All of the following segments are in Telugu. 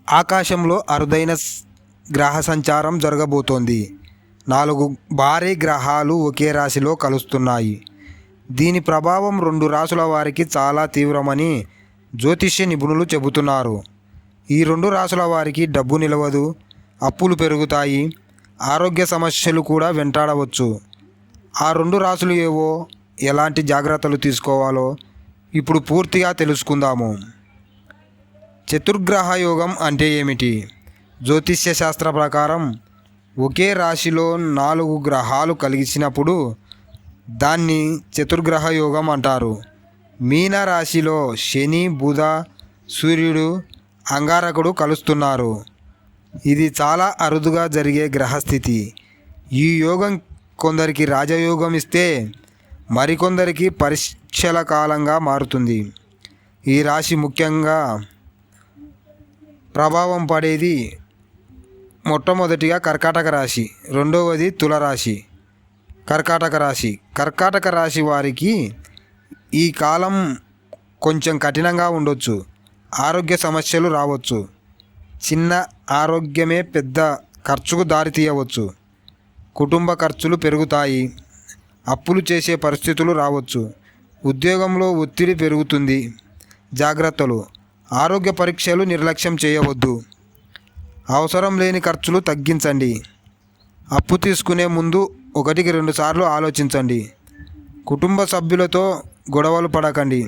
ఆకాశంలో అరుదైన గ్రహ సంచారం జరగబోతోంది. 4 భారీ గ్రహాలు ఒకే రాశిలో కలుస్తున్నాయి. దీని ప్రభావం 2 రాశుల వారికి చాలా తీవ్రమని జ్యోతిష్య నిపుణులు చెబుతున్నారు. ఈ 2 రాశుల వారికి డబ్బు నిలవదు, అప్పులు పెరుగుతాయి, ఆరోగ్య సమస్యలు కూడా వెంటాడవచ్చు. ఆ 2 రాశులు ఏవో, ఎలాంటి జాగ్రత్తలు తీసుకోవాలో ఇప్పుడు పూర్తిగా తెలుసుకుందాము. చతుర్గ్రహ యోగం అంటే ఏమిటి? జ్యోతిష్య శాస్త్ర ప్రకారం ఒకే రాశిలో 4 గ్రహాలు కలిసినప్పుడు దాన్ని చతుర్గ్రహ యోగం అంటారు. మీన రాశిలో శని, బుధ, సూర్యుడు, అంగారకుడు కలుస్తున్నారు. ఇది చాలా అరుదుగా జరిగే గ్రహస్థితి. ఈ యోగం కొందరికి రాజయోగం ఇస్తే మరికొందరికి పరీక్షల కాలంగా మారుతుంది. ఈ రాశి ముఖ్యంగా ప్రభావం పడేది మొట్టమొదటిగా కర్కాటక రాశి, రెండవది తులరాశి. కర్కాటక రాశి వారికి ఈ కాలం కొంచెం కఠినంగా ఉండొచ్చు. ఆరోగ్య సమస్యలు రావచ్చు. చిన్న ఆరోగ్యమే పెద్ద ఖర్చుకు దారితీయవచ్చు. కుటుంబ ఖర్చులు పెరుగుతాయి. అప్పులు చేసే పరిస్థితులు రావచ్చు. ఉద్యోగంలో ఒత్తిడి పెరుగుతుంది. జాగ్రత్తలు: ఆరోగ్య పరీక్షలు నిర్లక్ష్యం చేయవద్దు. అవసరం లేని ఖర్చులు తగ్గించండి. అప్పు తీసుకునే ముందు 1-2 సార్లు ఆలోచించండి. కుటుంబ సభ్యులతో గొడవలు పడకండి.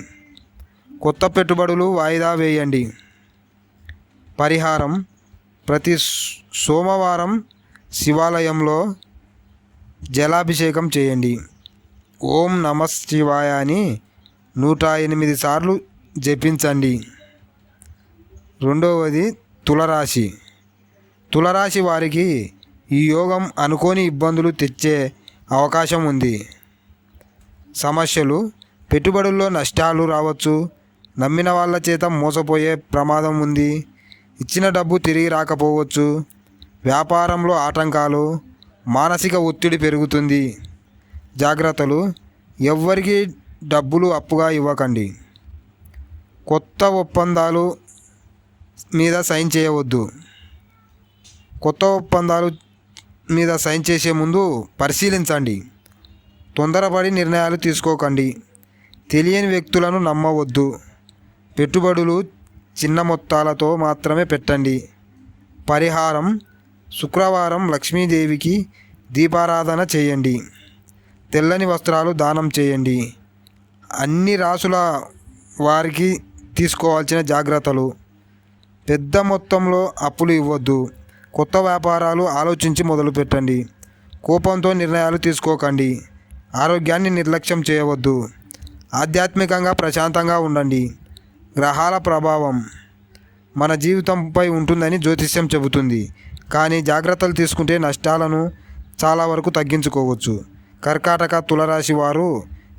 కొత్త పెట్టుబడులు వాయిదా వేయండి. పరిహారం: ప్రతి సోమవారం శివాలయంలో జలాభిషేకం చేయండి. ఓం నమః శివాయ అని 108 సార్లు జపించండి. రెండవది తులరాశి వారికి ఈ యోగం అనుకోని ఇబ్బందులు తెచ్చే అవకాశం ఉంది. సమస్యలు: పెట్టుబడుల్లో నష్టాలు రావచ్చు. నమ్మిన వాళ్ళ చేత మోసపోయే ప్రమాదం ఉంది. ఇచ్చిన డబ్బు తిరిగి రాకపోవచ్చు. వ్యాపారంలో ఆటంకాలు. మానసిక ఒత్తిడి పెరుగుతుంది. జాగ్రత్తలు: ఎవ్వరికి డబ్బులు అప్పుగా ఇవ్వకండి. కొత్త ఒప్పందాలు మీద సైన్ చేయవద్దు. కొత్త ఒప్పందాలు మీద సైన్ చేసే ముందు పరిశీలించండి. తొందరపడి నిర్ణయాలు తీసుకోకండి. తెలియని వ్యక్తులను నమ్మవద్దు. పెట్టుబడులు చిన్న మొత్తాలతో మాత్రమే పెట్టండి. పరిహారం: శుక్రవారం లక్ష్మీదేవికి దీపారాధన చేయండి. తెల్లని వస్త్రాలు దానం చేయండి. అన్ని రాసుల వారికి తీసుకోవాల్సిన జాగ్రత్తలు: పెద్ద మొత్తంలో అప్పులు ఇవ్వద్దు. కొత్త వ్యాపారాలు ఆలోచించి మొదలుపెట్టండి. కోపంతో నిర్ణయాలు తీసుకోకండి. ఆరోగ్యాన్ని నిర్లక్ష్యం చేయవద్దు. ఆధ్యాత్మికంగా ప్రశాంతంగా ఉండండి. గ్రహాల ప్రభావం మన జీవితంపై ఉంటుందని జ్యోతిష్యం చెబుతుంది. కానీ జాగ్రత్తలు తీసుకుంటే నష్టాలను చాలా వరకు తగ్గించుకోవచ్చు. కర్కాటక, తులరాశి వారు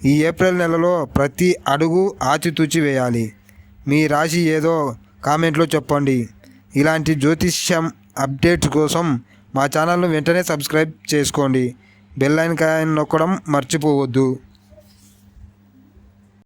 ఈ ఏప్రిల్ నెలలో ప్రతి అడుగు ఆచితూచి వేయాలి. మీ రాశి ఏదో కామెంట్లో చెప్పండి. ఇలాంటి జ్యోతిష్యం అప్డేట్స్ కోసం మా ఛానల్ను వెంటనే సబ్స్క్రైబ్ చేసుకోండి. బెల్ ఐకాన్ నొక్కడం మర్చిపోవద్దు.